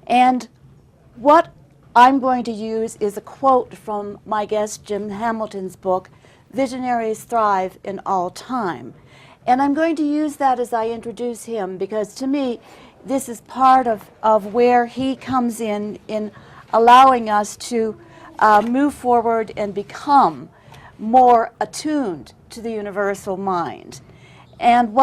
And what I'm going to use is a quote from my guest Jim Hamilton's book, Visionaries Thrive in All Time. And I'm going to use that as I introduce him, because to me, this is part of where he comes in allowing us to move forward and become more attuned to the universal mind. And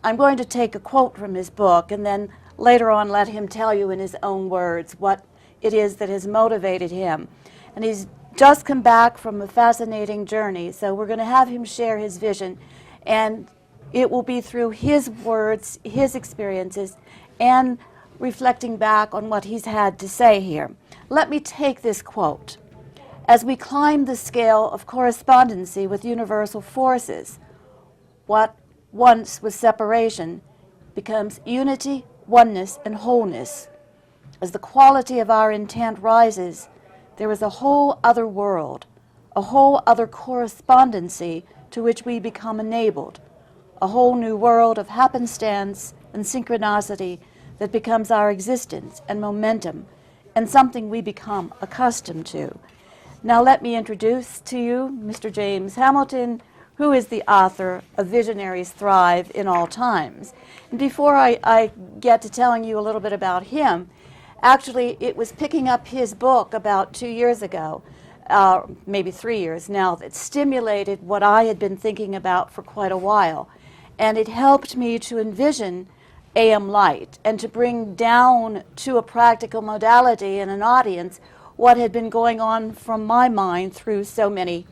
I'm going to take a quote from his book and then later on let him tell you in his own words what it is that has motivated him. And he's just come back from a fascinating journey, so we're going to have him share his vision, and it will be through his words, his experiences, and reflecting back on what he's had to say here. Let me take this quote. As we climb the scale of correspondency with universal forces, what once was separation becomes unity, oneness, and wholeness. As the quality of our intent rises, there is a whole other world, a whole other correspondency to which we become enabled, a whole new world of happenstance and synchronicity that becomes our existence and momentum, and something we become accustomed to. Now let me introduce to you Mr. James Hamilton, who is the author of Visionaries Thrive in All Times. And before I get to telling you a little bit about him, actually it was picking up his book about 2 years ago, maybe 3 years now, that stimulated what I had been thinking about for quite a while. And it helped me to envision AM Light and to bring down to a practical modality and an audience what had been going on from my mind through so many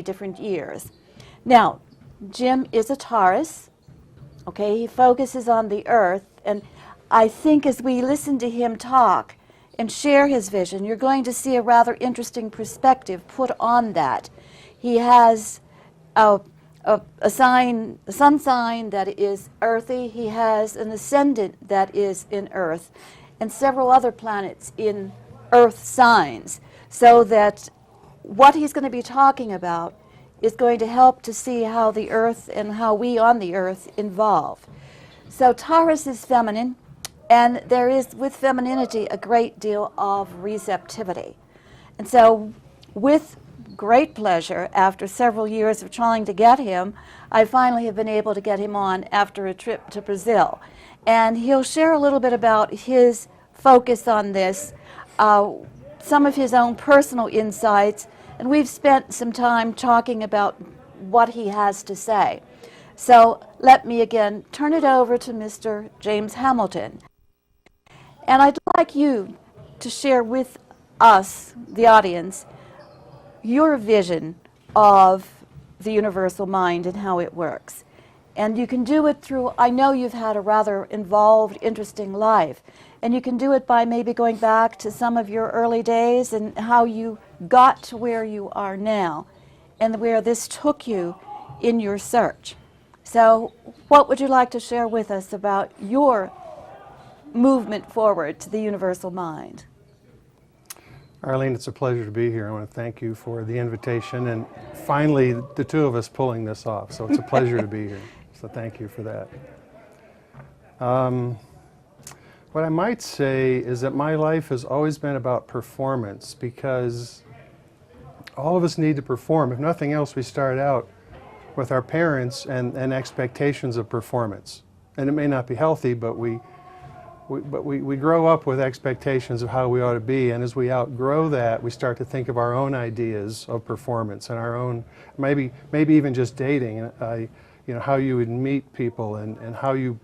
different years. Now, Jim is a Taurus, okay? He focuses on the earth, and I think as we listen to him talk and share his vision, you're going to see a rather interesting perspective put on that. He has a sun sign that is earthy. He has an ascendant that is in earth, and several other planets in earth signs, so that what he's going to be talking about is going to help to see how the earth and how we on the earth evolve. So Taurus is feminine, and there is with femininity a great deal of receptivity. And so with great pleasure, after several years of trying to get him, I finally have been able to get him on after a trip to Brazil. And he'll share a little bit about his focus on this, some of his own personal insights, and we've spent some time talking about what he has to say. So let me again turn it over to Mr. James Hamilton. And I'd like you to share with us, the audience, your vision of the universal mind and how it works. And you can do it through, I know you've had a rather involved, interesting life, and you can do it by maybe going back to some of your early days and how you got to where you are now and where this took you in your search. So what would you like to share with us about your movement forward to the universal mind? Arlene, it's a pleasure to be here. I want to thank you for the invitation and finally the two of us pulling this off. So it's a pleasure to be here. So thank you for that. What I might say is that my life has always been about performance, because all of us need to perform. If nothing else, we start out with our parents and expectations of performance. And it may not be healthy, but we grow up with expectations of how we ought to be, and as we outgrow that, we start to think of our own ideas of performance and our own, maybe even just dating, how you would meet people and how you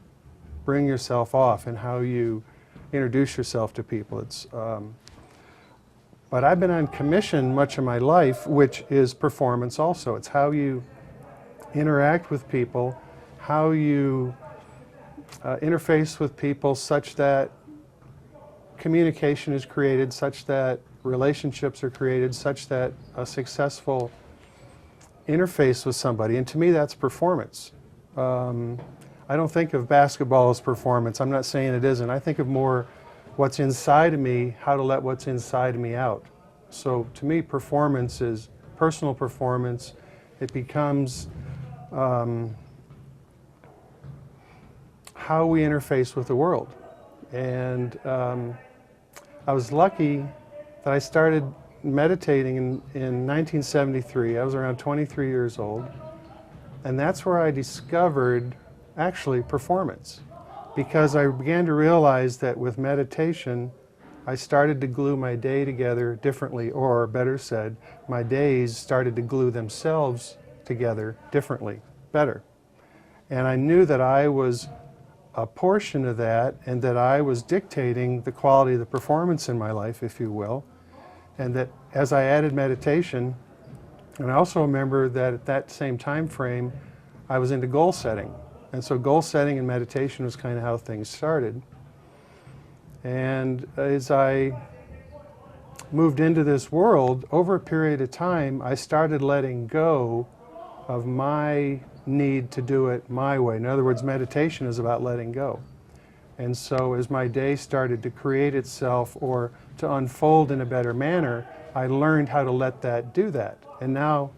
bring yourself off and how you introduce yourself to people. But I've been on commission much of my life, which is performance also. It's how you interact with people, how you interface with people such that communication is created, such that relationships are created, such that a successful interface with somebody. And to me, that's performance. I don't think of basketball as performance. I'm not saying it isn't. I think of more what's inside of me, how to let what's inside of me out. So to me, performance is personal performance. It becomes how we interface with the world. And I was lucky that I started meditating in 1973. I was around 23 years old. And that's where I discovered, actually, performance. Because I began to realize that with meditation, I started to glue my day together differently, or better said, my days started to glue themselves together differently, better. And I knew that I was a portion of that, and that I was dictating the quality of the performance in my life, if you will. And that as I added meditation, and I also remember that at that same time frame, I was into goal setting. And so goal setting and meditation was kind of how things started. And as I moved into this world, over a period of time, I started letting go of my need to do it my way. In other words, meditation is about letting go. And so as my day started to create itself or to unfold in a better manner, I learned how to let that do that. And now,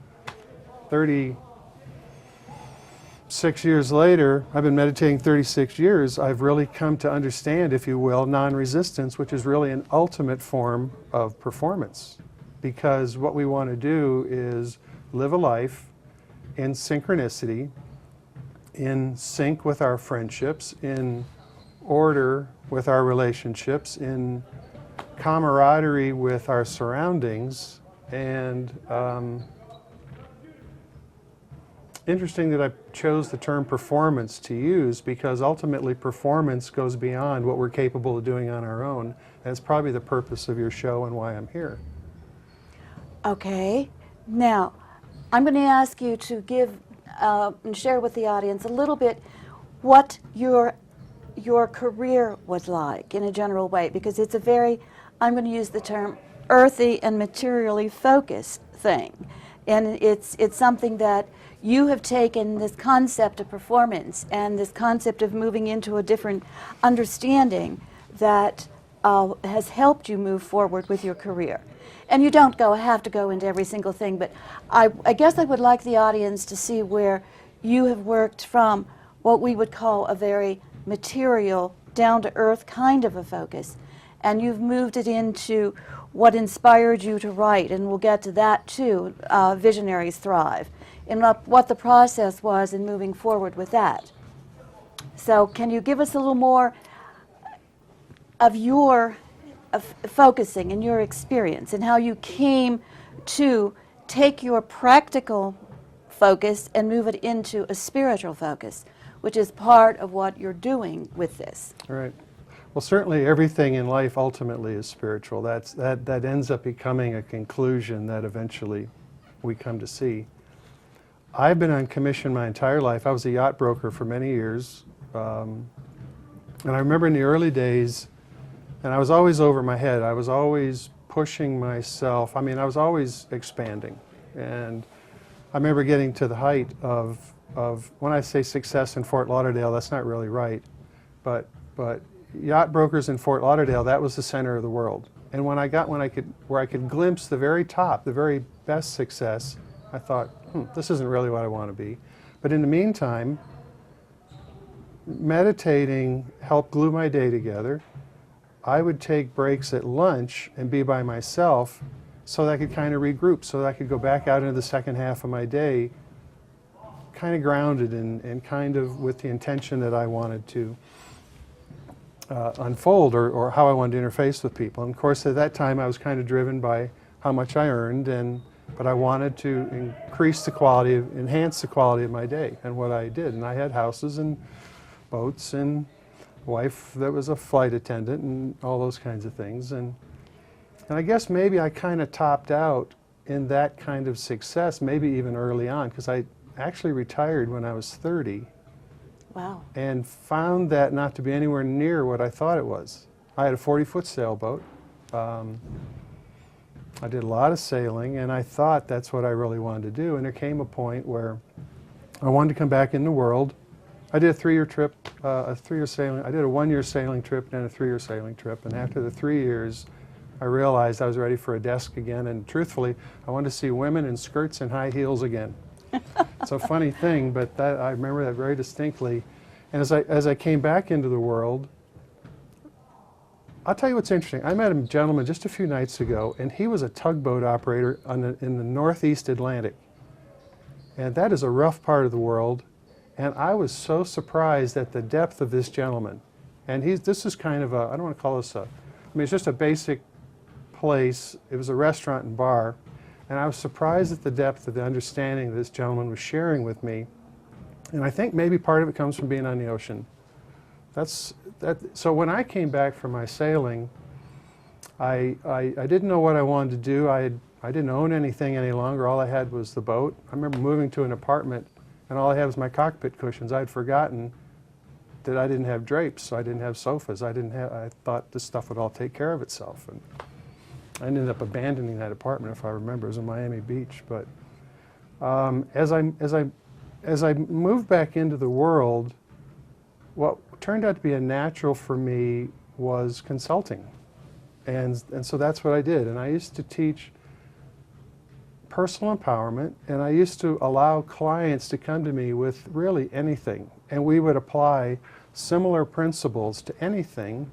36 years later, I've been meditating 36 years, I've really come to understand, if you will, non-resistance, which is really an ultimate form of performance. Because what we want to do is live a life in synchronicity, in sync with our friendships, in order with our relationships, in camaraderie with our surroundings. And interesting that I chose the term performance to use, because ultimately performance goes beyond what we're capable of doing on our own. That's probably the purpose of your show and why I'm here. Okay. Now, I'm going to ask you to give and share with the audience a little bit what your career was like in a general way, because it's a very, I'm going to use the term, earthy and materially focused thing. And it's something that you have taken, this concept of performance and this concept of moving into a different understanding that has helped you move forward with your career. And you don't have to go into every single thing, but I guess I would like the audience to see where you have worked from what we would call a very material, down-to-earth kind of a focus, and you've moved it into what inspired you to write, and we'll get to that too, Visionaries Thrive, and what the process was in moving forward with that. So can you give us a little more of your focusing and your experience and how you came to take your practical focus and move it into a spiritual focus, which is part of what you're doing with this. Right. Well, certainly everything in life ultimately is spiritual. That ends up becoming a conclusion that eventually we come to see. I've been on commission my entire life. I was a yacht broker for many years. And I remember in the early days, and I was always over my head. I was always pushing myself. I mean, I was always expanding. And I remember getting to the height of when I say success in Fort Lauderdale, that's not really right. But yacht brokers in Fort Lauderdale, that was the center of the world. And when I got where I could glimpse the very top, the very best success, I thought, this isn't really what I want to be. But in the meantime, meditating helped glue my day together. I would take breaks at lunch and be by myself so that I could kind of regroup, so that I could go back out into the second half of my day kind of grounded and kind of with the intention that I wanted to unfold or how I wanted to interface with people. And of course at that time I was kind of driven by how much I earned, but I wanted to enhance the quality of my day and what I did. And I had houses and boats and wife that was a flight attendant and all those kinds of things. And I guess maybe I kind of topped out in that kind of success, maybe even early on, because I actually retired when I was 30. Wow. And found that not to be anywhere near what I thought it was. I had a 40-foot sailboat. I did a lot of sailing, and I thought that's what I really wanted to do. And there came a point where I wanted to come back in the world. I did a 3-year trip, a 3-year sailing. I did a 1-year sailing trip, then a 3-year sailing trip. And after the 3 years, I realized I was ready for a desk again. And truthfully, I wanted to see women in skirts and high heels again. It's a funny thing, but I remember that very distinctly. And as I came back into the world, I'll tell you what's interesting. I met a gentleman just a few nights ago, and he was a tugboat operator in the Northeast Atlantic. And that is a rough part of the world. And I was so surprised at the depth of this gentleman. And this is kind of I don't want to call this it's just a basic place. It was a restaurant and bar. And I was surprised at the depth of the understanding this gentleman was sharing with me. And I think maybe part of it comes from being on the ocean. So when I came back from my sailing, I didn't know what I wanted to do. I didn't own anything any longer. All I had was the boat. I remember moving to an apartment, and all I had was my cockpit cushions. I had forgotten that I didn't have drapes, so I didn't have sofas. I thought this stuff would all take care of itself. And I ended up abandoning that apartment, if I remember. It was in Miami Beach. But as I moved back into the world, what turned out to be a natural for me was consulting. And so that's what I did. And I used to teach personal empowerment, and I used to allow clients to come to me with really anything. And we would apply similar principles to anything.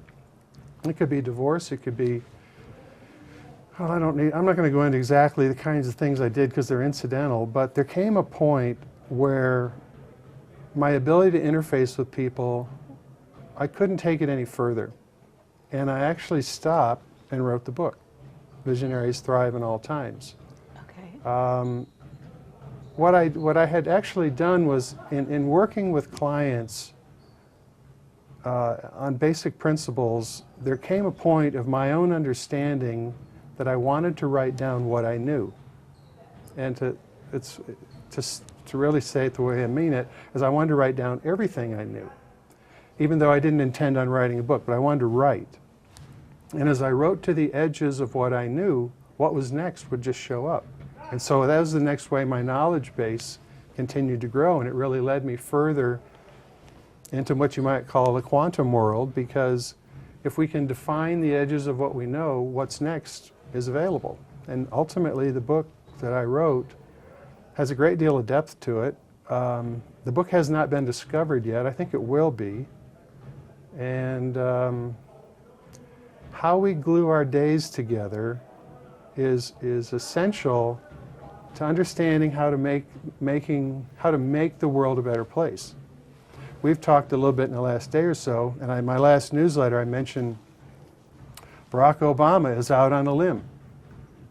It could be divorce, it could be, well, I'm not going to go into exactly the kinds of things I did because they're incidental, but there came a point where my ability to interface with people, I couldn't take it any further. And I actually stopped and wrote the book, Visionaries Thrive in All Times. Okay. What I had actually done was, in working with clients on basic principles, there came a point of my own understanding that I wanted to write down what I knew. And to really say it the way I mean it, is I wanted to write down everything I knew, even though I didn't intend on writing a book, but I wanted to write. And as I wrote to the edges of what I knew, what was next would just show up. And so that was the next way my knowledge base continued to grow, and it really led me further into what you might call the quantum world, because if we can define the edges of what we know, what's next is available. And ultimately, the book that I wrote has a great deal of depth to it. The book has not been discovered yet. I think it will be. And how we glue our days together is essential to understanding how to make the world a better place. We've talked a little bit in the last day or so, and in my last newsletter I mentioned Barack Obama is out on a limb.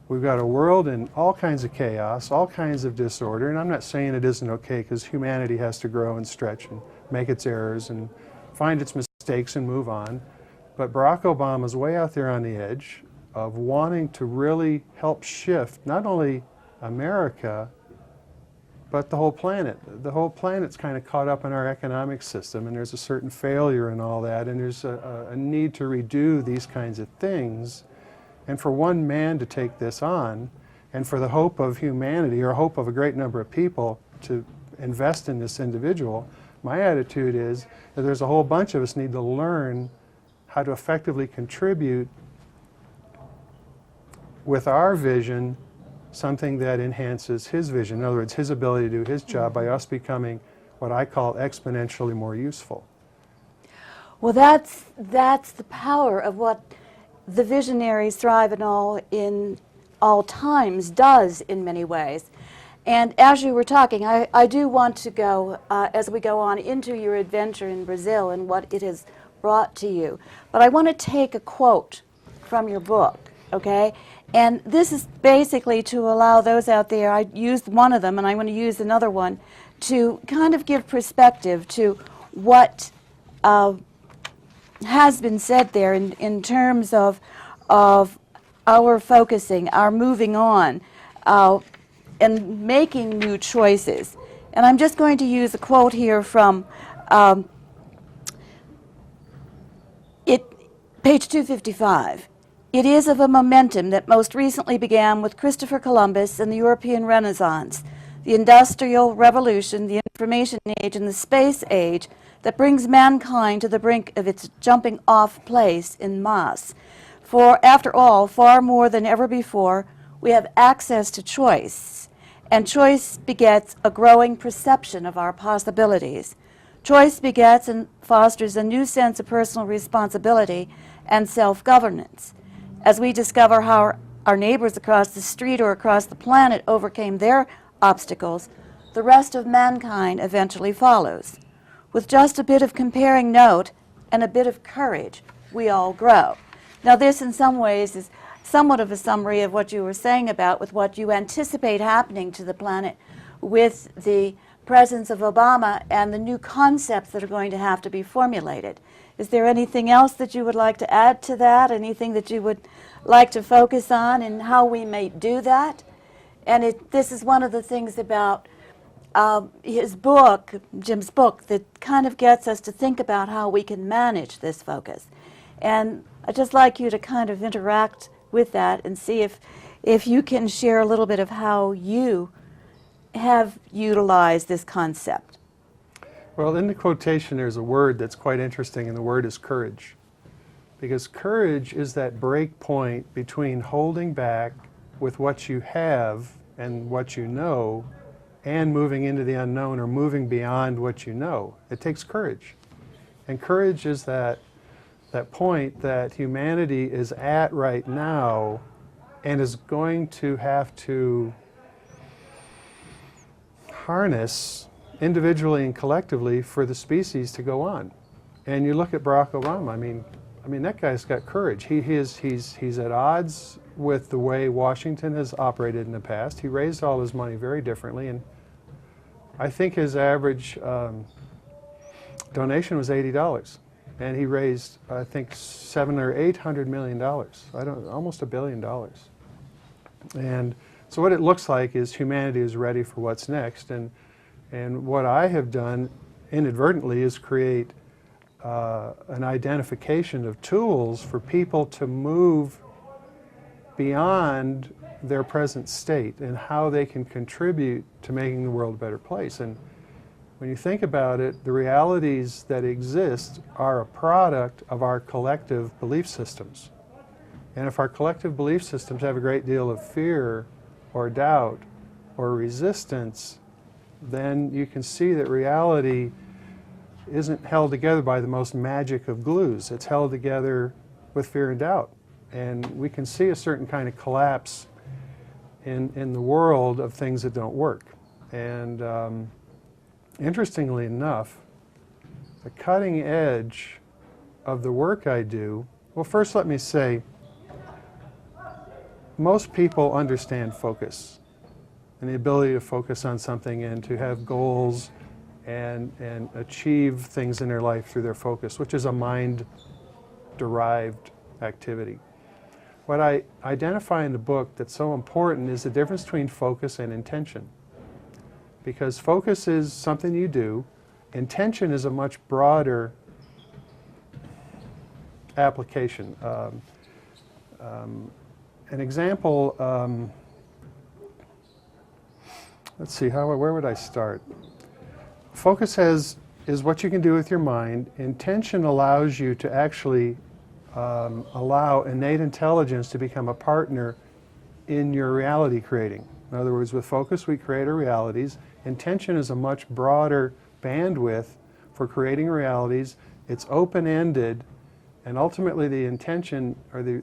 We've got a world in all kinds of chaos, all kinds of disorder, and I'm not saying it isn't okay, because humanity has to grow and stretch and make its errors and find its mistakes and move on. But Barack Obama's way out there on the edge of wanting to really help shift not only America, but the whole planet. The whole planet's kind of caught up in our economic system, and there's a certain failure in all that, and there's a need to redo these kinds of things. And for one man to take this on, and for the hope of humanity, or hope of a great number of people to invest in this individual, my attitude is that there's a whole bunch of us need to learn how to effectively contribute with our vision something that enhances his vision. In other words, his ability to do his job by us becoming what I call exponentially more useful. Well, that's the power of what the Visionaries Thrive in all times does in many ways. And as you were talking, I do want to go, as we go on, into your adventure in Brazil and what it has brought to you. But I want to take a quote from your book, okay? And this is basically to allow those out there, I used one of them and I'm going to use another one, to kind of give perspective to what has been said there in terms of our focusing, our moving on, and making new choices. And I'm just going to use a quote here from page 255. It is of a momentum that most recently began with Christopher Columbus and the European Renaissance, the Industrial Revolution, the Information Age, and the Space Age that brings mankind to the brink of its jumping-off place en masse. For, after all, far more than ever before, we have access to choice, and choice begets a growing perception of our possibilities. Choice begets and fosters a new sense of personal responsibility and self-governance. As we discover how our neighbors across the street or across the planet overcame their obstacles, the rest of mankind eventually follows. With just a bit of comparing note and a bit of courage, we all grow. Now this in some ways is somewhat of a summary of what you were saying about with what you anticipate happening to the planet with the presence of Obama and the new concepts that are going to have to be formulated. Is there anything else that you would like to add to that? Anything that you would like to focus on and how we may do that? And this is one of the things about his book, Jim's book, that kind of gets us to think about how we can manage this focus. And I'd just like you to kind of interact with that and see if you can share a little bit of how you have utilized this concept. Well, in the quotation, there's a word that's quite interesting, and the word is courage. Because courage is that break point between holding back with what you have and what you know and moving into the unknown or moving beyond what you know. It takes courage. And courage is that point that humanity is at right now and is going to have to harness individually and collectively for the species to go on. And you look at Barack Obama, I mean that guy's got courage. He's at odds with the way Washington has operated in the past. He raised all his money very differently, and I think his average donation was $80. And he raised, I think, $700 or $800 million. Almost $1 billion. And so what it looks like is humanity is ready for what's next. And what I have done inadvertently is create an identification of tools for people to move beyond their present state and how they can contribute to making the world a better place. And when you think about it, the realities that exist are a product of our collective belief systems. And if our collective belief systems have a great deal of fear or doubt or resistance, then you can see that reality isn't held together by the most magic of glues. It's held together with fear and doubt. And we can see a certain kind of collapse in the world of things that don't work. And interestingly enough, the cutting edge of the work I do, well, first let me say, most people understand focus and the ability to focus on something and to have goals and achieve things in their life through their focus, which is a mind-derived activity. What I identify in the book that's so important is the difference between focus and intention. Because focus is something you do, intention is a much broader application. An example, let's see, where would I start? Focus is what you can do with your mind. Intention allows you to actually allow innate intelligence to become a partner in your reality creating. In other words, with focus we create our realities. Intention is a much broader bandwidth for creating realities. It's open-ended, and ultimately the intention or the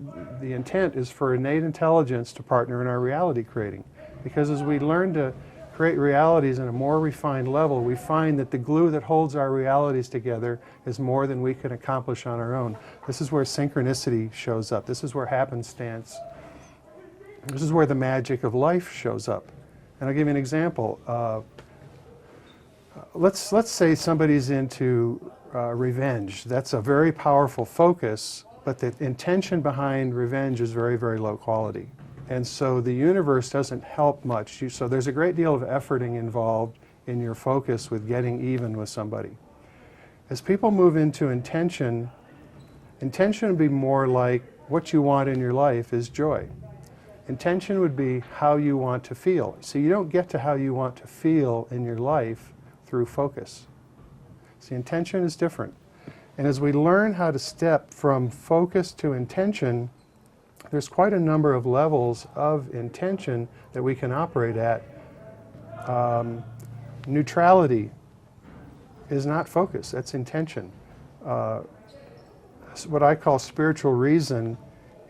intent is for innate intelligence to partner in our reality creating. Because as we learn to create realities in a more refined level, we find that the glue that holds our realities together is more than we can accomplish on our own. This is where synchronicity shows up. This is where happenstance, this is where the magic of life shows up. And I'll give you an example. Let's say somebody's into revenge. That's a very powerful focus, but the intention behind revenge is very, very low quality. And so the universe doesn't help much. So there's a great deal of efforting involved in your focus with getting even with somebody. As people move into intention, intention would be more like what you want in your life is joy. Intention would be how you want to feel. So you don't get to how you want to feel in your life through focus. See, intention is different. And as we learn how to step from focus to intention, there's quite a number of levels of intention that we can operate at. Neutrality is not focus, that's intention. what I call spiritual reason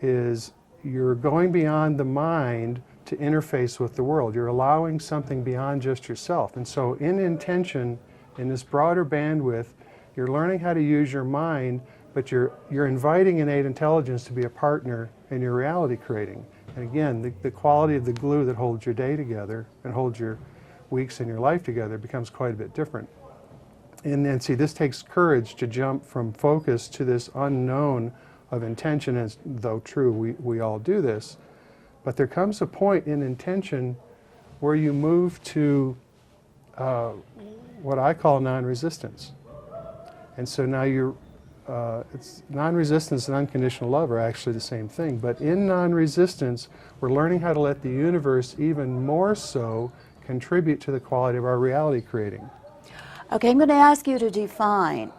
is you're going beyond the mind to interface with the world. You're allowing something beyond just yourself. And so in intention, in this broader bandwidth, you're learning how to use your mind, but you're inviting innate intelligence to be a partner in your reality creating. And again, the quality of the glue that holds your day together and holds your weeks and your life together becomes quite a bit different. And then see, this takes courage to jump from focus to this unknown of intention, as though true, we all do this. But there comes a point in intention where you move to what I call non-resistance. And so now it's non-resistance and unconditional love are actually the same thing. But in non-resistance, we're learning how to let the universe even more so contribute to the quality of our reality creating. Okay, I'm going to ask you to define,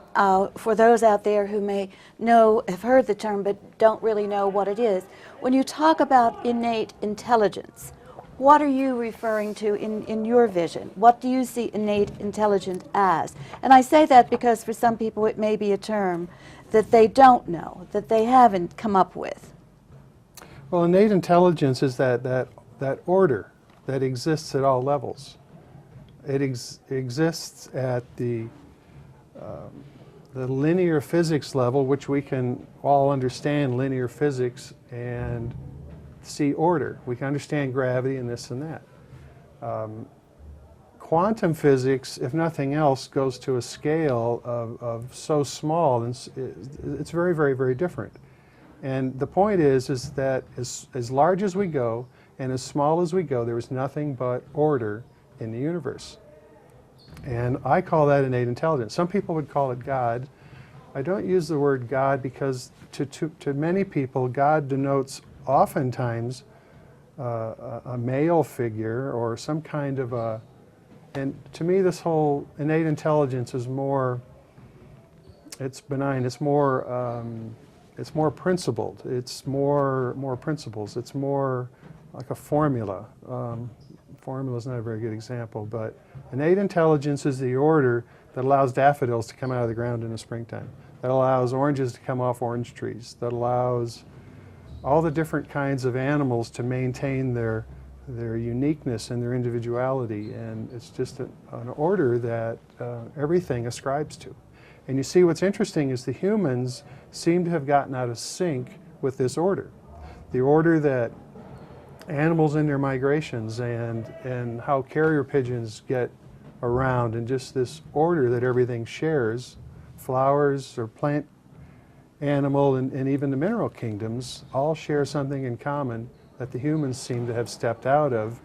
for those out there who may have heard the term but don't really know what it is. When you talk about innate intelligence, what are you referring to in your vision? What do you see innate intelligence as? And I say that because for some people it may be a term that they don't know, that they haven't come up with. Well, innate intelligence is that order that exists at all levels. It exists at the linear physics level, which we can all understand linear physics and see order. We can understand gravity and this and that. Quantum physics, if nothing else, goes to a scale of so small, and it's very, very, very different. And the point is that as large as we go and as small as we go, there is nothing but order in the universe. And I call that innate intelligence. Some people would call it God. I don't use the word God because to many people, God denotes oftentimes a male figure or some kind of a, and to me this whole innate intelligence is more, it's benign, it's more principled, it's more principles, it's more like a formula. Formula is not a very good example, but innate intelligence is the order that allows daffodils to come out of the ground in the springtime, that allows oranges to come off orange trees, that allows all the different kinds of animals to maintain their uniqueness and their individuality. And it's just an order that everything ascribes to. And you see, what's interesting is the humans seem to have gotten out of sync with this order. The order that animals in their migrations and how carrier pigeons get around, and just this order that everything shares, flowers or plant, animal, and even the mineral kingdoms all share something in common that the humans seem to have stepped out of,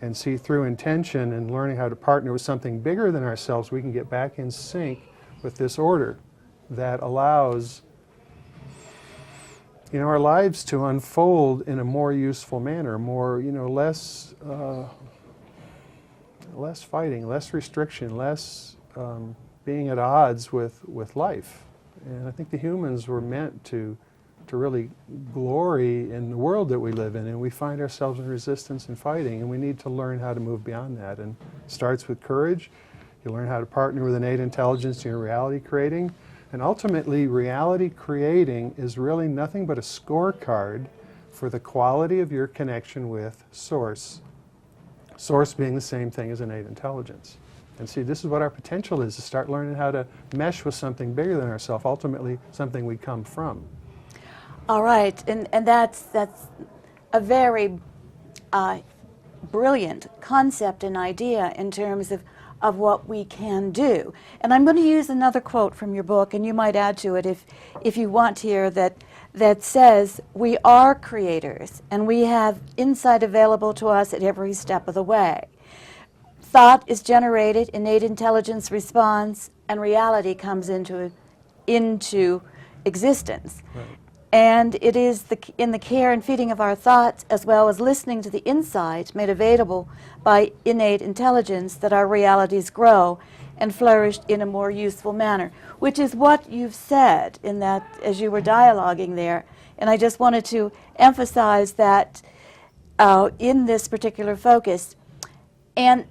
and see through intention and learning how to partner with something bigger than ourselves, we can get back in sync with this order that allows our lives to unfold in a more useful manner, more, less fighting, less restriction, less being at odds with life. And I think the humans were meant to really glory in the world that we live in, and we find ourselves in resistance and fighting, and we need to learn how to move beyond that. And it starts with courage. You learn how to partner with innate intelligence in your reality creating. And ultimately, reality creating is really nothing but a scorecard for the quality of your connection with Source. Source being the same thing as innate intelligence. And see, this is what our potential is, to start learning how to mesh with something bigger than ourselves, ultimately something we come from. All right, and that's a very brilliant concept and idea in terms of what we can do. And I'm going to use another quote from your book, and you might add to it if you want here, that says, we are creators, and we have insight available to us at every step of the way. Thought is generated, innate intelligence responds, and reality comes into existence. Right. And it is in the care and feeding of our thoughts, as well as listening to the insights made available by innate intelligence, that our realities grow and flourish in a more useful manner, which is what you've said in that, as you were dialoguing there. And I just wanted to emphasize that in this particular focus. And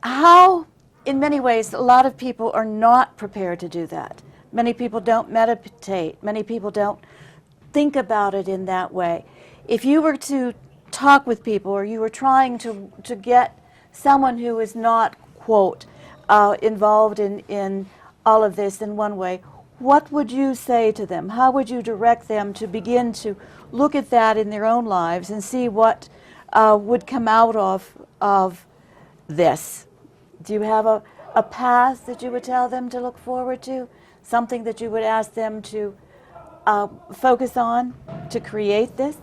how, in many ways, a lot of people are not prepared to do that. Many people don't meditate. Many people don't think about it in that way. If you were to talk with people, or you were trying to get someone who is not, quote, involved in all of this in one way, what would you say to them? How would you direct them to begin to look at that in their own lives and see what would come out of this? Do you have a path that you would tell them to look forward to? Something that you would ask them to focus on to create this?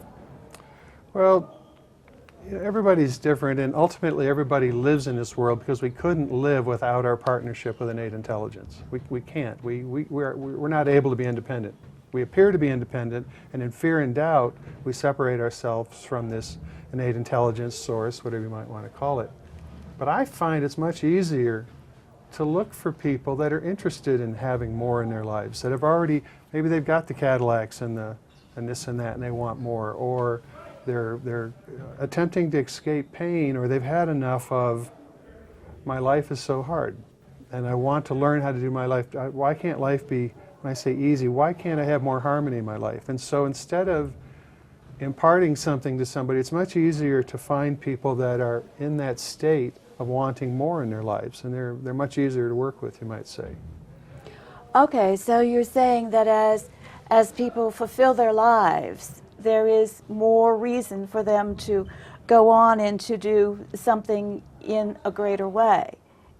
Well, everybody's different, and ultimately everybody lives in this world because we couldn't live without our partnership with innate intelligence. We can't. We're not able to be independent. We appear to be independent, and in fear and doubt, we separate ourselves from this innate intelligence source, whatever you might want to call it. But I find it's much easier to look for people that are interested in having more in their lives, that have already, maybe they've got the Cadillacs and this and that, and they want more, or they're attempting to escape pain, or they've had enough of, my life is so hard, and I want to learn how to do my life. Why can't life be, when I say easy, why can't I have more harmony in my life? And so instead of imparting something to somebody, it's much easier to find people that are in that state of wanting more in their lives, and they're much easier to work with, you might say. Okay, so you're saying that as people fulfill their lives, there is more reason for them to go on and to do something in a greater way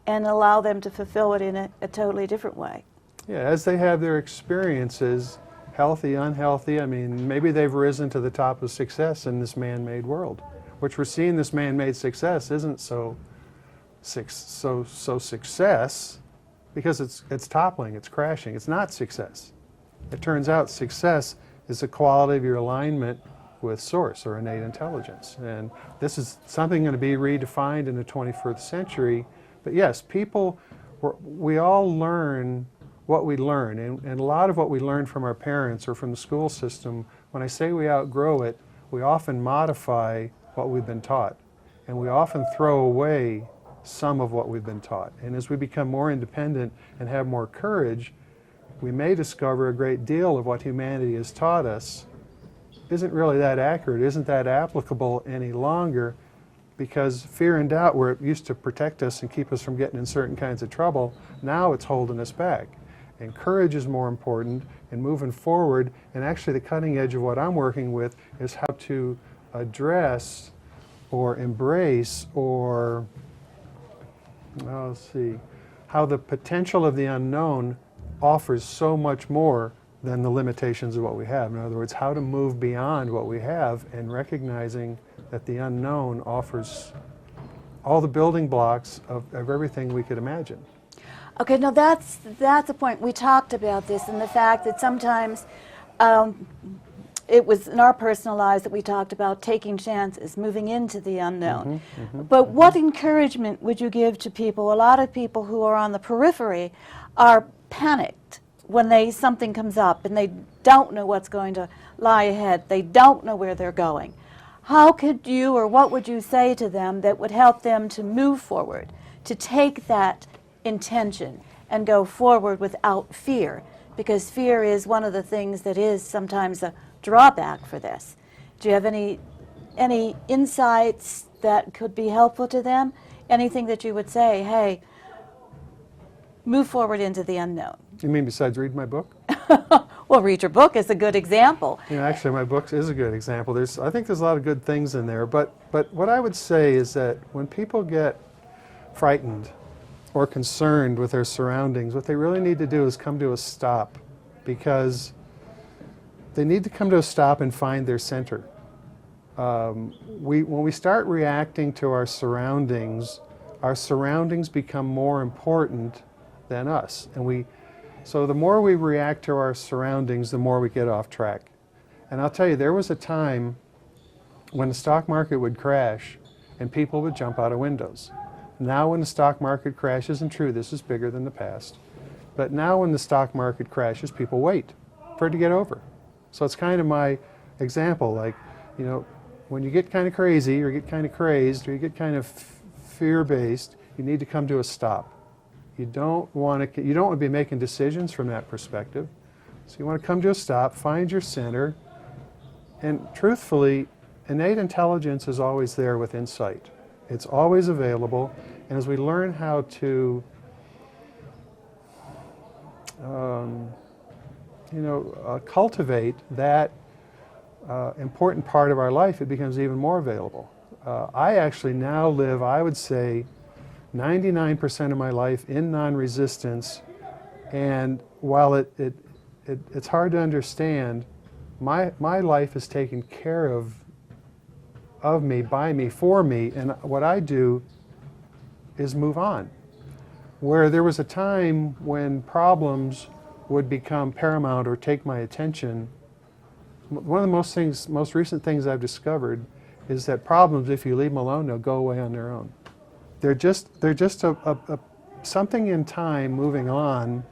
and allow them to fulfill it in a totally different way. Yeah, as they have their experiences, healthy, unhealthy, I mean, maybe they've risen to the top of success in this man-made world, which we're seeing this man-made success isn't so success because it's toppling, it's crashing, it's not success. It turns out success is the quality of your alignment with source or innate intelligence. And this is something going to be redefined in the 21st century. But yes, we all learn what we learn. And a lot of what we learn from our parents or from the school system, when I say we outgrow it, we often modify what we've been taught. And we often throw away some of what we've been taught. And as we become more independent and have more courage, we may discover a great deal of what humanity has taught us isn't really that accurate, isn't that applicable any longer, because fear and doubt, where it used to protect us and keep us from getting in certain kinds of trouble, now it's holding us back. And courage is more important, and moving forward, and actually the cutting edge of what I'm working with is how to address or embrace or, well, let's see, how the potential of the unknown offers so much more than the limitations of what we have. In other words, how to move beyond what we have and recognizing that the unknown offers all the building blocks of everything we could imagine. Okay, now that's a point. We talked about this and the fact that sometimes it was in our personal lives that we talked about taking chances, moving into the unknown. But what encouragement would you give to people? A lot of people who are on the periphery are panicked when something comes up and they don't know what's going to lie ahead. They don't know where they're going. How could you, or what would you say to them that would help them to move forward, to take that intention and go forward without fear? Because fear is one of the things that is sometimes a drawback for this. Do you have any insights that could be helpful to them? Anything that you would say, hey, move forward into the unknown? You mean besides read my book? Well, read your book is a good example. Yeah, actually my book is a good example. I think there's a lot of good things in there, but what I would say is that when people get frightened or concerned with their surroundings, what they really need to do is come to a stop, because they need to come to a stop and find their center. When we start reacting to our surroundings become more important than us. So the more we react to our surroundings, the more we get off track. And I'll tell you, there was a time when the stock market would crash and people would jump out of windows. Now when the stock market crashes, and true, this is bigger than the past, but now when the stock market crashes, people wait for it to get over. So it's kind of my example, like, you know, when you get kind of crazy or get kind of crazy or you get kind of fear-based, you need to come to a stop. You don't want to be making decisions from that perspective. So you want to come to a stop, find your center, and truthfully, innate intelligence is always there with insight. It's always available, and as we learn how to cultivate that important part of our life, it becomes even more available. I actually now live, I would say, 99% of my life in non-resistance, and while it's hard to understand, my life is taken care of me, by me, for me, and what I do is move on. Where there was a time when problems would become paramount or take my attention, one of the most recent things I've discovered is that problems, if you leave them alone, they'll go away on their own. They're just a something in time moving on,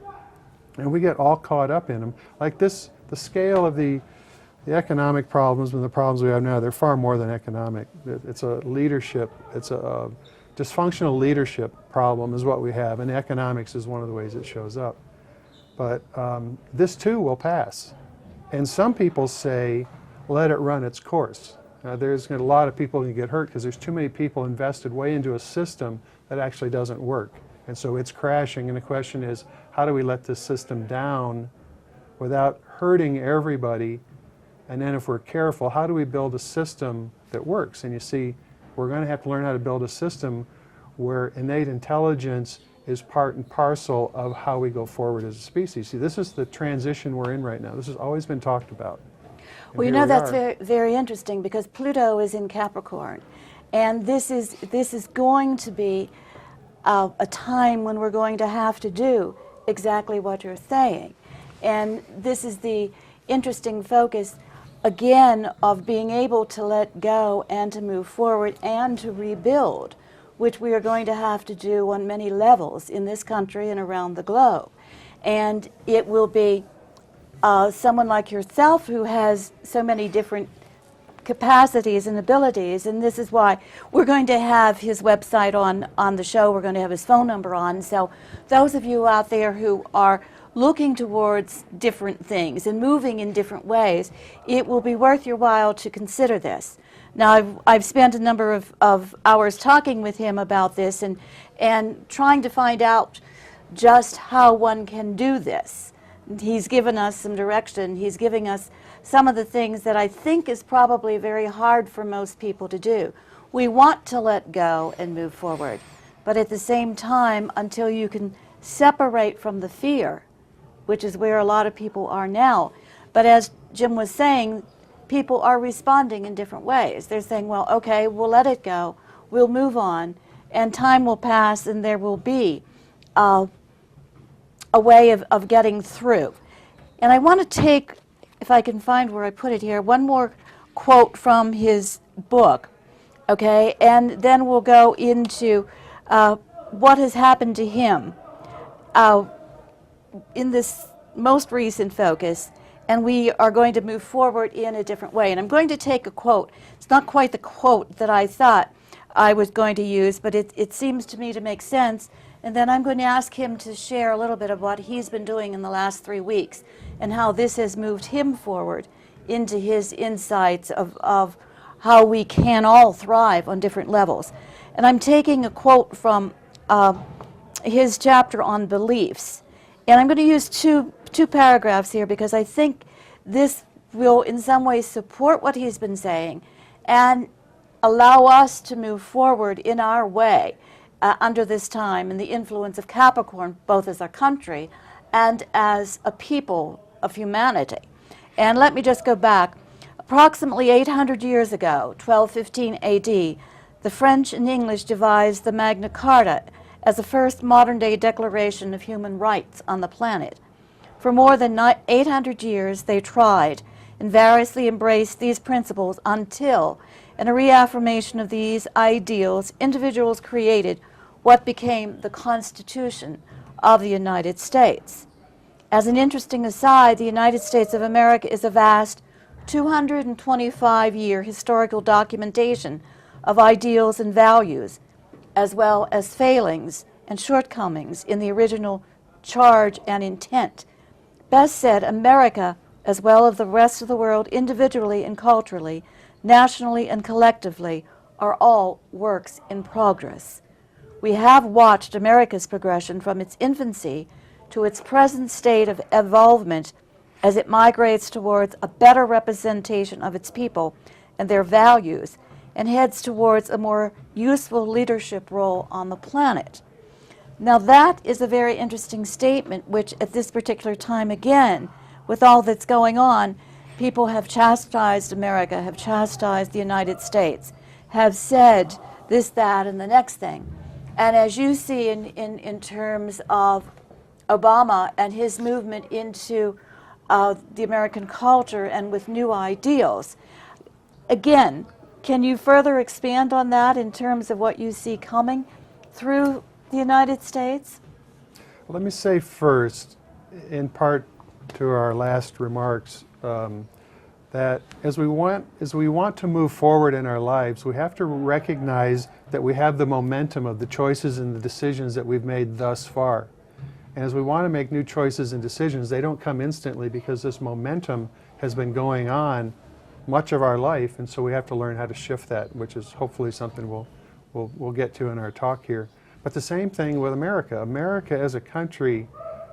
and we get all caught up in them. Like this, the scale of the economic problems and the problems we have now, they're far more than economic. It's a leadership, it's a dysfunctional leadership problem is what we have, and economics is one of the ways it shows up. But this too will pass. And some people say, let it run its course. There's a lot of people who get hurt because there's too many people invested way into a system that actually doesn't work. And so it's crashing, and the question is, how do we let this system down without hurting everybody? And then if we're careful, how do we build a system that works? And you see, we're going to have to learn how to build a system where innate intelligence is part and parcel of how we go forward as a species. See, this is the transition we're in right now. This has always been talked about. And well, you know, that's very, very interesting because Pluto is in Capricorn. And this is going to be a time when we're going to have to do exactly what you're saying. And this is the interesting focus, again, of being able to let go and to move forward and to rebuild, which we are going to have to do on many levels in this country and around the globe. And it will be someone like yourself who has so many different capacities and abilities, and this is why we're going to have his website on the show. We're going to have his phone number on. So those of you out there who are looking towards different things and moving in different ways, it will be worth your while to consider this. Now, I've spent a number of hours talking with him about this and trying to find out just how one can do this. He's given us some direction. He's giving us some of the things that I think is probably very hard for most people to do. We want to let go and move forward, but at the same time, until you can separate from the fear, which is where a lot of people are now. But as Jim was saying, people are responding in different ways. They're saying, well, okay, we'll let it go, we'll move on, and time will pass and there will be a way of getting through. And I want to take, if I can find where I put it here, one more quote from his book, okay, and then we'll go into what has happened to him in this most recent focus, and we are going to move forward in a different way. And I'm going to take a quote. It's not quite the quote that I thought I was going to use, but it seems to me to make sense. And then I'm going to ask him to share a little bit of what he's been doing in the last 3 weeks and how this has moved him forward into his insights of how we can all thrive on different levels. And I'm taking a quote from his chapter on beliefs. And I'm going to use two paragraphs here because I think this will in some ways support what he's been saying and allow us to move forward in our way under this time and the influence of Capricorn, both as a country and as a people of humanity. And let me just go back. Approximately 800 years ago, 1215 AD, the French and English devised the Magna Carta as the first modern-day declaration of human rights on the planet. For more than 800 years, they tried and variously embraced these principles until, in a reaffirmation of these ideals, individuals created what became the Constitution of the United States. As an interesting aside, the United States of America is a vast 225-year historical documentation of ideals and values, as well as failings and shortcomings in the original charge and intent. Best said, America, as well as the rest of the world, individually and culturally, nationally and collectively, are all works in progress. We have watched America's progression from its infancy to its present state of evolvement as it migrates towards a better representation of its people and their values and heads towards a more useful leadership role on the planet. Now that is a very interesting statement, which at this particular time, again, with all that's going on, people have chastised America, have chastised the United States, have said this, that, and the next thing. And as you see in terms of Obama and his movement into the American culture and with new ideals, again, can you further expand on that in terms of what you see coming through the United States? Let me say first, in part to our last remarks, that as we want to move forward in our lives, we have to recognize that we have the momentum of the choices and the decisions that we've made thus far. And as we want to make new choices and decisions, they don't come instantly because this momentum has been going on much of our life, and so we have to learn how to shift that, which is hopefully something we'll get to in our talk here. But the same thing with America. America as a country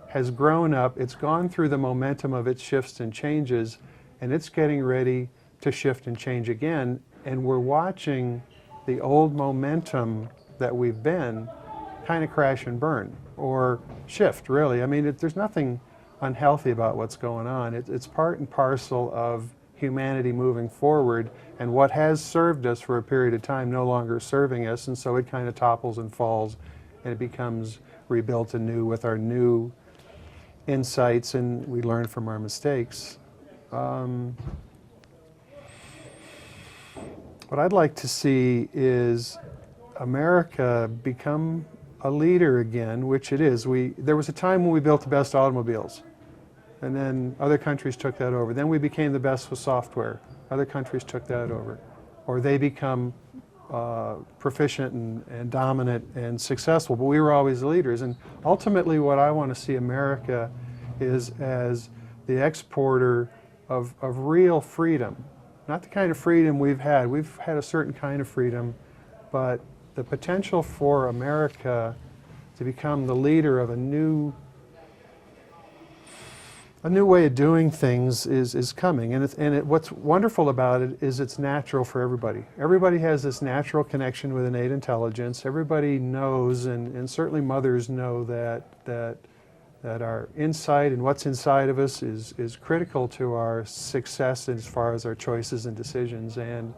has grown up, it's gone through the momentum of its shifts and changes, and it's getting ready to shift and change again, and we're watching the old momentum that we've been kind of crash and burn, or shift, really. I mean, there's nothing unhealthy about what's going on. It's part and parcel of humanity moving forward, and what has served us for a period of time no longer serving us, and so it kind of topples and falls, and it becomes rebuilt anew with our new insights, and we learn from our mistakes. What I'd like to see is America become a leader again, which it is. There was a time when we built the best automobiles, and then other countries took that over. Then we became the best with software. Other countries took that over. Or they become proficient and dominant and successful, but we were always the leaders. And ultimately what I want to see America is as the exporter of real freedom. Not the kind of freedom we've had. We've had a certain kind of freedom, but the potential for America to become the leader of a new way of doing things is coming, and what's wonderful about it is it's natural for everybody. Everybody has this natural connection with innate intelligence. Everybody knows, and certainly mothers know that our insight and what's inside of us is critical to our success as far as our choices and decisions. And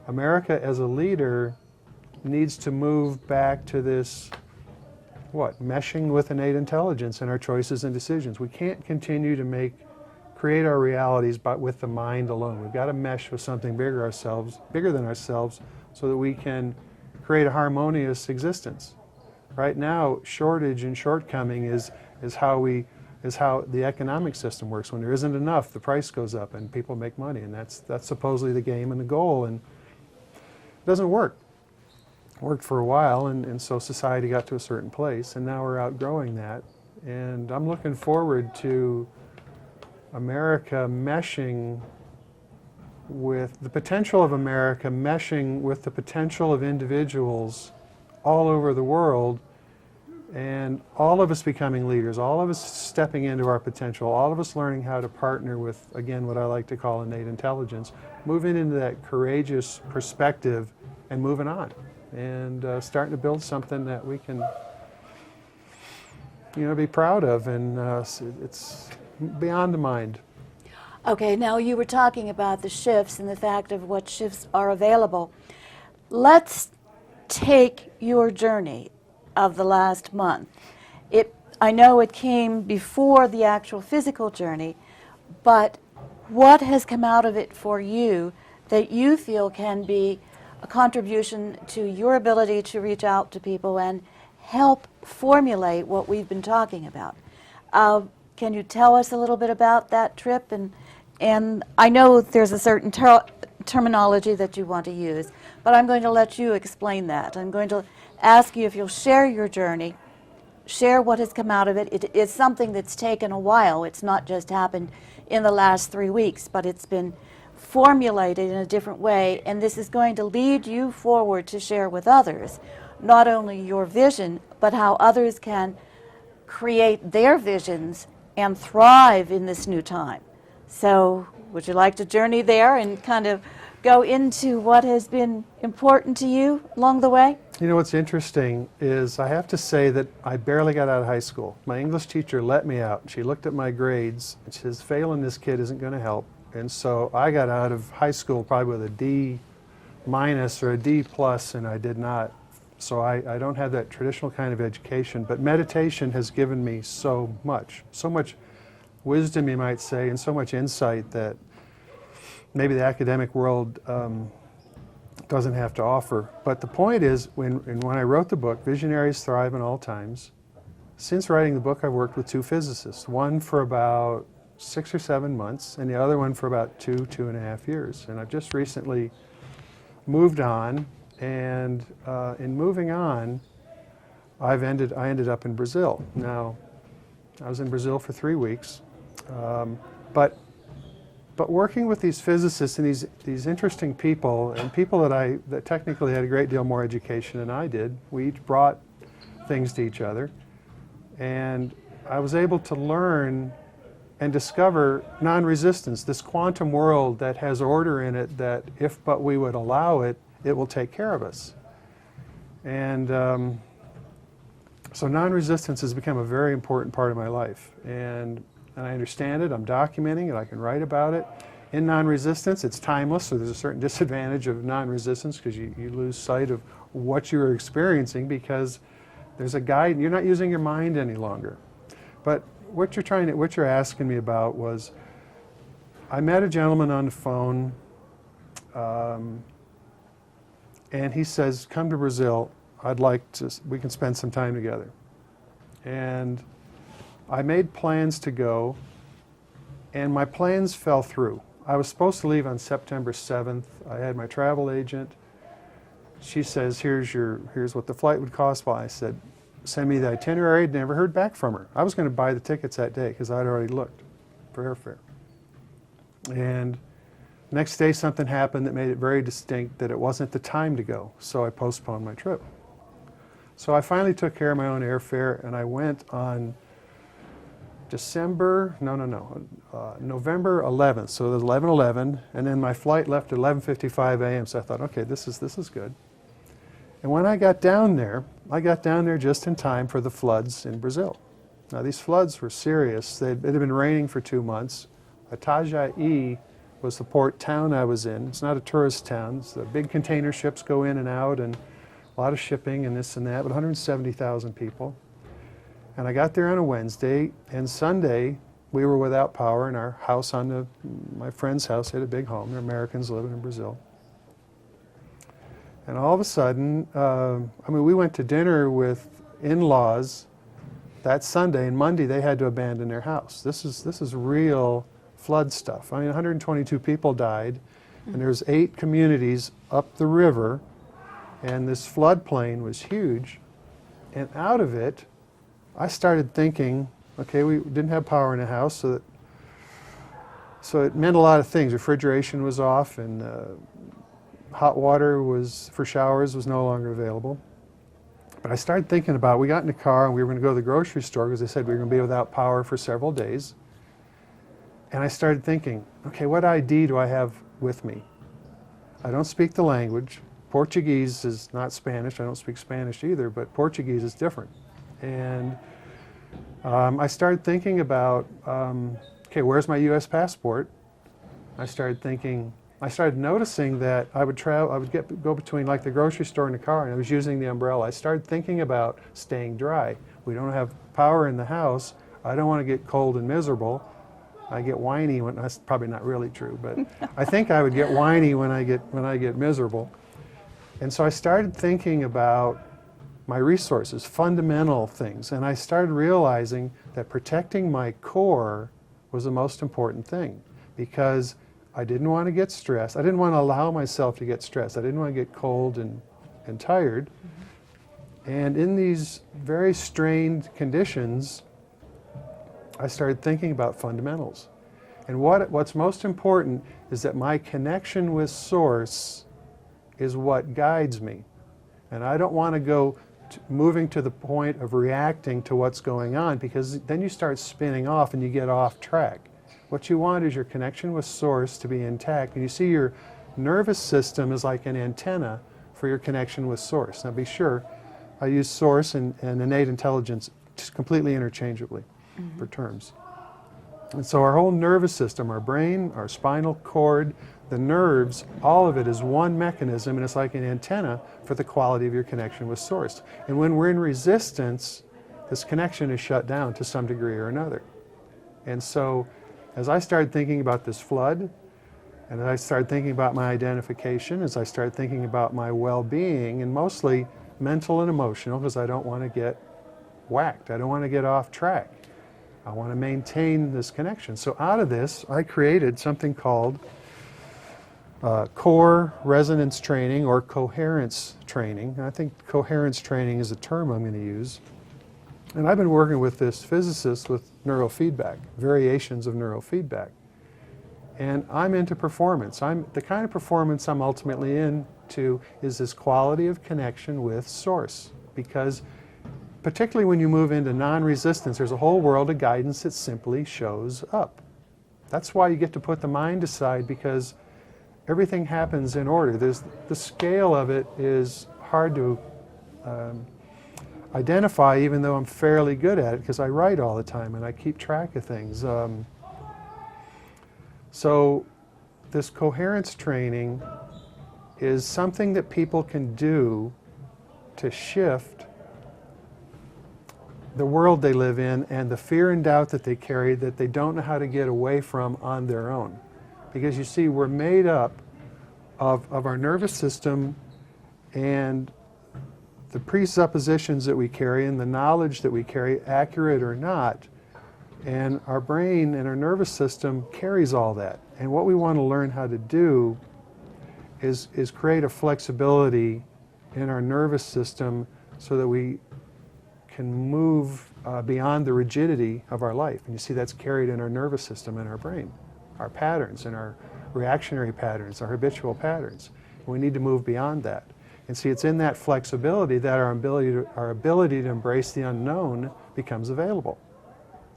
America as a leader needs to move back to this meshing with innate intelligence in our choices and decisions. We can't continue to create our realities with the mind alone. We've got to mesh with something bigger than ourselves, so that we can create a harmonious existence. Right now, shortage and shortcoming is how the economic system works. When there isn't enough, the price goes up and people make money, and that's supposedly the game and the goal, and it doesn't work. Worked for a while, and so society got to a certain place, and now we're outgrowing that. And I'm looking forward to America meshing with the potential of America, meshing with the potential of individuals all over the world, and all of us becoming leaders, all of us stepping into our potential, all of us learning how to partner with, again, what I like to call innate intelligence, moving into that courageous perspective and moving on. And starting to build something that we can, be proud of, and it's beyond the mind. Okay, now you were talking about the shifts and the fact of what shifts are available. Let's take your journey of the last month. I know it came before the actual physical journey, but what has come out of it for you that you feel can be a contribution to your ability to reach out to people and help formulate what we've been talking about? Can you tell us a little bit about that trip? And I know there's a certain terminology that you want to use, but I'm going to let you explain that. I'm going to ask you if you'll share your journey share what has come out of it. It is something that's taken a while. It's not just happened in the last 3 weeks, but it's been formulated in a different way, and this is going to lead you forward to share with others not only your vision, but how others can create their visions and thrive in this new time. So would you like to journey there and kind of go into what has been important to you along the way? You know, what's interesting is I have to say that I barely got out of high school. My English teacher let me out. She looked at my grades and she says, failing this kid isn't going to help. And so I got out of high school probably with a D minus or a D plus, and I did not. So I don't have that traditional kind of education, but meditation has given me so much wisdom, you might say, and so much insight that maybe the academic world doesn't have to offer. But the point is, when I wrote the book, Visionaries Thrive in All Times, since writing the book I've worked with 2 physicists, one for about 6 or 7 months and the other one for about 2.5 years. And I've just recently moved on, and in moving on, I ended up in Brazil. Now, I was in Brazil for 3 weeks, but working with these physicists and these interesting people, and people that technically had a great deal more education than I did, we each brought things to each other, and I was able to learn and discover non-resistance, this quantum world that has order in it, that if but we would allow it, it will take care of us. And so non-resistance has become a very important part of my life. And I understand it, I'm documenting it, I can write about it. In non-resistance, it's timeless, so there's a certain disadvantage of non-resistance because you lose sight of what you're experiencing because there's a guide, you're not using your mind any longer. But what you're asking me about was, I met a gentleman on the phone, and he says, come to Brazil, we can spend some time together. And I made plans to go, and my plans fell through. I was supposed to leave on September 7th. I had my travel agent. She says, here's what the flight would cost. Well, I said, send me the itinerary. I'd never heard back from her. I was going to buy the tickets that day because I'd already looked for airfare. And next day something happened that made it very distinct that it wasn't the time to go, so I postponed my trip. So I finally took care of my own airfare, and I went on November 11th, so it was 11/11, and then my flight left at 11:55 a.m., so I thought, okay, this is good. And when I got down there just in time for the floods in Brazil. Now these floods were serious. It had been raining for 2 months. Itajaí was the port town I was in. It's not a tourist town. The big container ships go in and out, and a lot of shipping and this and that, but 170,000 people. And I got there on a Wednesday, and Sunday we were without power in our house my friend's house. They had a big home. They're Americans living in Brazil. And all of a sudden, we went to dinner with in-laws that Sunday, and Monday they had to abandon their house. This is real flood stuff. 122 people died, and there's 8 communities up the river, and this floodplain was huge. And out of it, I started thinking, okay, we didn't have power in the house, so it meant a lot of things. Refrigeration was off, and hot water for showers was no longer available. But I started thinking about, we got in the car and we were going to go to the grocery store because they said we were going to be without power for several days. And I started thinking, okay, what ID do I have with me? I don't speak the language. Portuguese is not Spanish. I don't speak Spanish either, but Portuguese is different. And I started thinking about, okay, where's my U.S. passport? I started noticing that I would go between like the grocery store and the car, and I was using the umbrella. I started thinking about staying dry. We don't have power in the house. I don't want to get cold and miserable. I get whiny when, that's probably not really true, but I think I would get whiny when I get miserable. And so I started thinking about my resources, fundamental things, and I started realizing that protecting my core was the most important thing, because I didn't want to get stressed. I didn't want to allow myself to get stressed. I didn't want to get cold and tired. And in these very strained conditions, I started thinking about fundamentals. And what's most important is that my connection with Source is what guides me. And I don't want to go moving to the point of reacting to what's going on, because then you start spinning off and you get off track. What you want is your connection with Source to be intact. And you see your nervous system is like an antenna for your connection with Source. Now be sure, I use Source and innate intelligence just completely interchangeably for terms. And so our whole nervous system, our brain, our spinal cord, the nerves, all of it is one mechanism, and it's like an antenna for the quality of your connection with Source. And when we're in resistance, this connection is shut down to some degree or another. And so as I started thinking about this flood, and as I started thinking about my identification, as I started thinking about my well-being, and mostly mental and emotional, because I don't want to get whacked, I don't want to get off track. I want to maintain this connection. So out of this, I created something called core resonance training, or coherence training. And I think coherence training is a term I'm going to use. And I've been working with this physicist with neurofeedback, variations of neurofeedback. And I'm into performance. The kind of performance I'm ultimately into is this quality of connection with Source. Because particularly when you move into non-resistance, there's a whole world of guidance that simply shows up. That's why you get to put the mind aside, because everything happens in order. The scale of it is hard to identify, even though I'm fairly good at it, because I write all the time and I keep track of things. So this coherence training is something that people can do to shift the world they live in and the fear and doubt that they carry that they don't know how to get away from on their own. Because you see, we're made up of our nervous system and the presuppositions that we carry and the knowledge that we carry, accurate or not. And our brain and our nervous system carries all that. And what we want to learn how to do is create a flexibility in our nervous system so that we can move beyond the rigidity of our life. And you see, that's carried in our nervous system and our brain, our patterns and our reactionary patterns, our habitual patterns. And we need to move beyond that. And see, it's in that flexibility that our ability to embrace the unknown becomes available.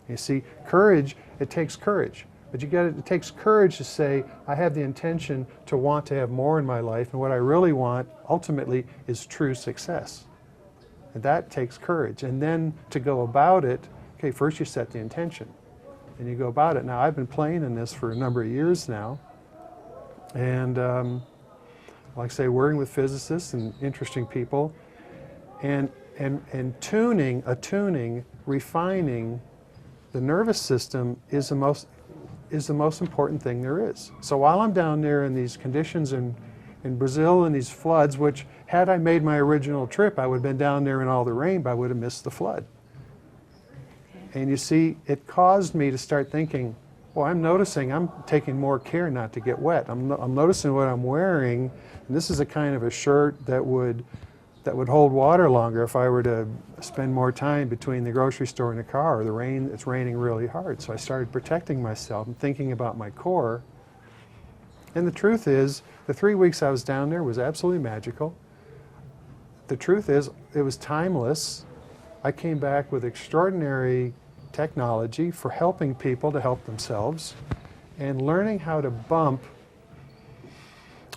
You see, courage, it takes courage. But it takes courage to say, I have the intention to want to have more in my life, and what I really want, ultimately, is true success. And that takes courage. And then to go about it, okay, first you set the intention, and you go about it. Now, I've been playing in this for a number of years now, and like I say, working with physicists and interesting people, and attuning, refining the nervous system is the most important thing there is. So while I'm down there in these conditions in Brazil and these floods, which had I made my original trip, I would have been down there in all the rain, but I would have missed the flood. And you see, it caused me to start thinking, well, I'm noticing I'm taking more care not to get wet. I'm noticing what I'm wearing, and this is a kind of a shirt that would hold water longer if I were to spend more time between the grocery store and the car, or it's raining really hard. So I started protecting myself and thinking about my core. And the truth is, the 3 weeks I was down there was absolutely magical. The truth is, it was timeless. I came back with extraordinary technology for helping people to help themselves, and learning how to bump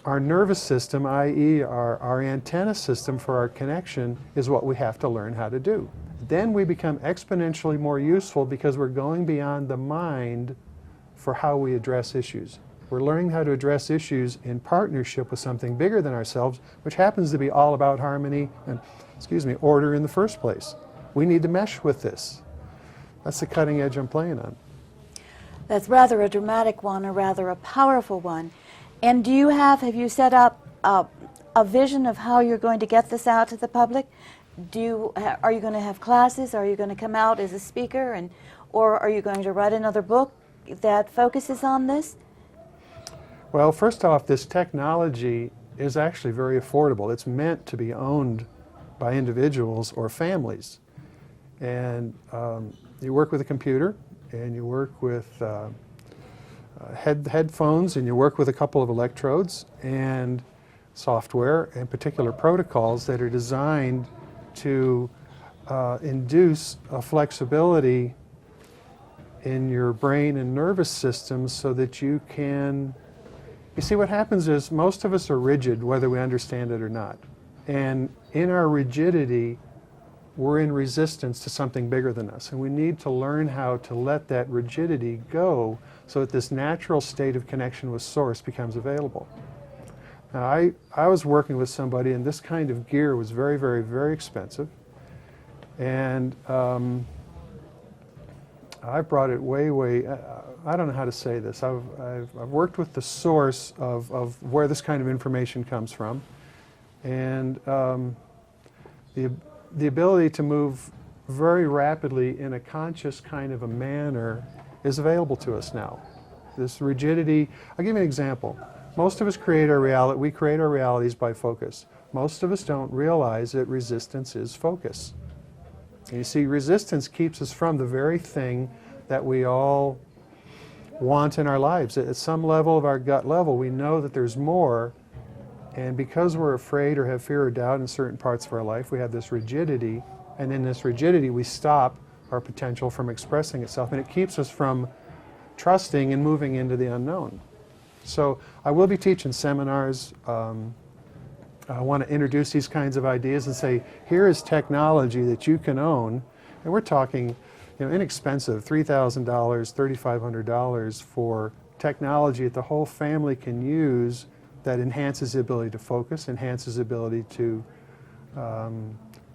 our nervous system, i.e. our antenna system for our connection, is what we have to learn how to do. Then we become exponentially more useful because we're going beyond the mind for how we address issues. We're learning how to address issues in partnership with something bigger than ourselves, which happens to be all about harmony and, order in the first place. We need to mesh with this. That's the cutting edge I'm playing on. That's rather a dramatic one, or rather a powerful one. And have you set up a vision of how you're going to get this out to the public? Are you going to have classes? Are you going to come out as a speaker? Or are you going to write another book that focuses on this? Well, first off, this technology is actually very affordable. It's meant to be owned by individuals or families. And you work with a computer, and you work with headphones, and you work with a couple of electrodes and software and particular protocols that are designed to induce a flexibility in your brain and nervous system so that you can, you see, what happens is most of us are rigid whether we understand it or not. And in our rigidity, we're in resistance to something bigger than us. And we need to learn how to let that rigidity go so that this natural state of connection with Source becomes available. Now, I was working with somebody, and this kind of gear was very, very, very expensive. And I brought it way, way, I don't know how to say this. I've worked with the source of where this kind of information comes from. And the ability to move very rapidly in a conscious kind of a manner is available to us now. This rigidity, I'll give you an example. Most of us create our reality, we create our realities by focus. Most of us don't realize that resistance is focus. And you see, resistance keeps us from the very thing that we all want in our lives. At some level of our gut level, we know that there's more, and because we're afraid or have fear or doubt in certain parts of our life, we have this rigidity, and in this rigidity we stop our potential from expressing itself, and it keeps us from trusting and moving into the unknown. So I will be teaching seminars. I want to introduce these kinds of ideas and say, here is technology that you can own, and we're talking, inexpensive, $3,000, $3,500 for technology that the whole family can use that enhances the ability to focus, enhances the ability to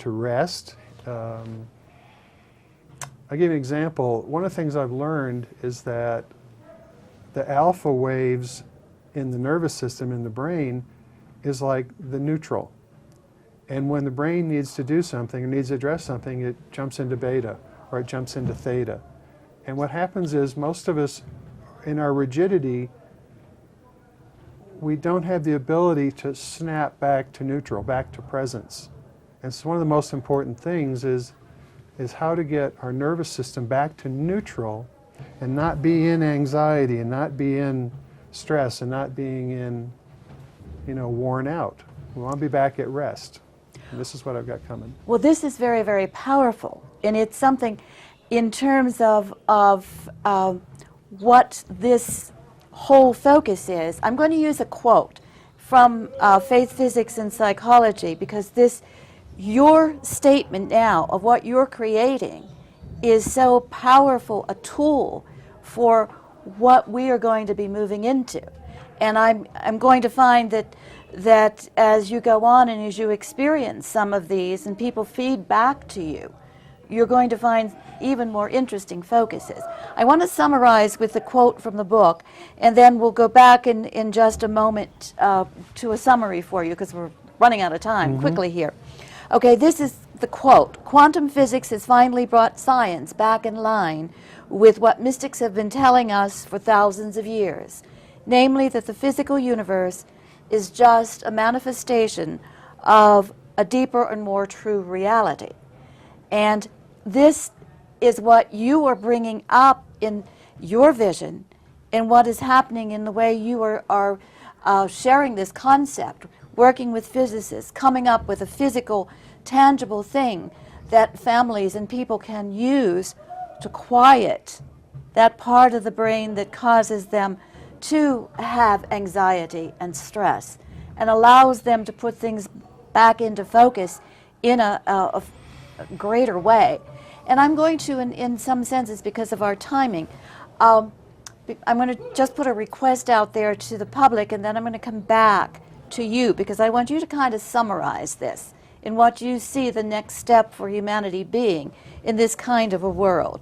rest. I'll give you an example. One of the things I've learned is that the alpha waves in the nervous system in the brain is like the neutral. And when the brain needs to do something or needs to address something, it jumps into beta or it jumps into theta. And what happens is most of us, in our rigidity, we don't have the ability to snap back to neutral, back to presence. And so one of the most important things is how to get our nervous system back to neutral and not be in anxiety and not be in stress and not being in, worn out. We want to be back at rest. And this is what I've got coming. Well, this is very, very powerful. And it's something in terms of what this whole focus is. I'm going to use a quote from Faith, Physics, and Psychology, because your statement now of what you're creating is so powerful a tool for what we are going to be moving into. And I'm going to find that as you go on and as you experience some of these and people feed back to you, you're going to find even more interesting focuses. I want to summarize with the quote from the book, and then we'll go back in just a moment to a summary for you, because we're running out of time quickly here. Okay, this is the quote. Quantum physics has finally brought science back in line with what mystics have been telling us for thousands of years, namely that the physical universe is just a manifestation of a deeper and more true reality. And this is what you are bringing up in your vision and what is happening in the way you are sharing this concept, working with physicists, coming up with a physical, tangible thing that families and people can use to quiet that part of the brain that causes them to have anxiety and stress, and allows them to put things back into focus in a greater way. And I'm going to, in some senses, because of our timing, I'm going to just put a request out there to the public, and then I'm going to come back to you, because I want you to kind of summarize this in what you see the next step for humanity being in this kind of a world.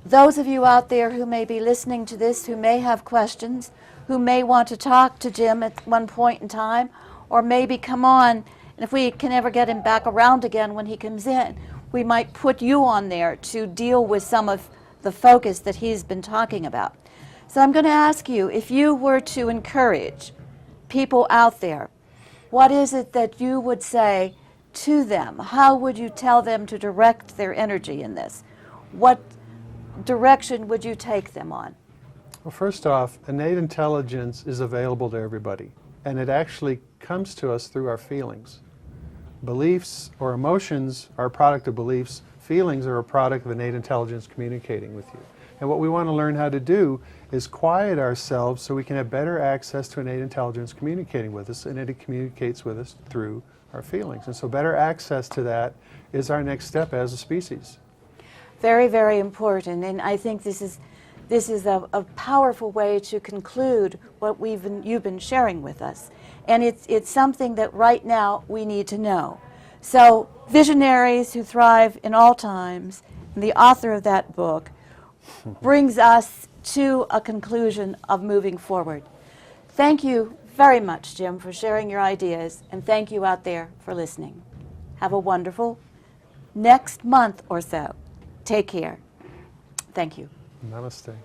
Those of you out there who may be listening to this, who may have questions, who may want to talk to Jim at one point in time, or maybe come on, and if we can ever get him back around again when he comes in, we might put you on there to deal with some of the focus that he's been talking about. So I'm going to ask you, if you were to encourage people out there, what is it that you would say to them? How would you tell them to direct their energy in this? What direction would you take them on? Well, first off, innate intelligence is available to everybody, and it actually comes to us through our feelings. Beliefs or emotions are a product of beliefs. Feelings are a product of innate intelligence communicating with you. And what we want to learn how to do is quiet ourselves so we can have better access to innate intelligence communicating with us, and it communicates with us through our feelings. And so better access to that is our next step as a species. Very, very important. And I think this is a powerful way to conclude what you've been sharing with us. And it's something that right now we need to know. So, Visionaries Who Thrive in All Times, and the author of that book, brings us to a conclusion of moving forward. Thank you very much, Jim, for sharing your ideas, and thank you out there for listening. Have a wonderful next month or so. Take care. Thank you. Namaste.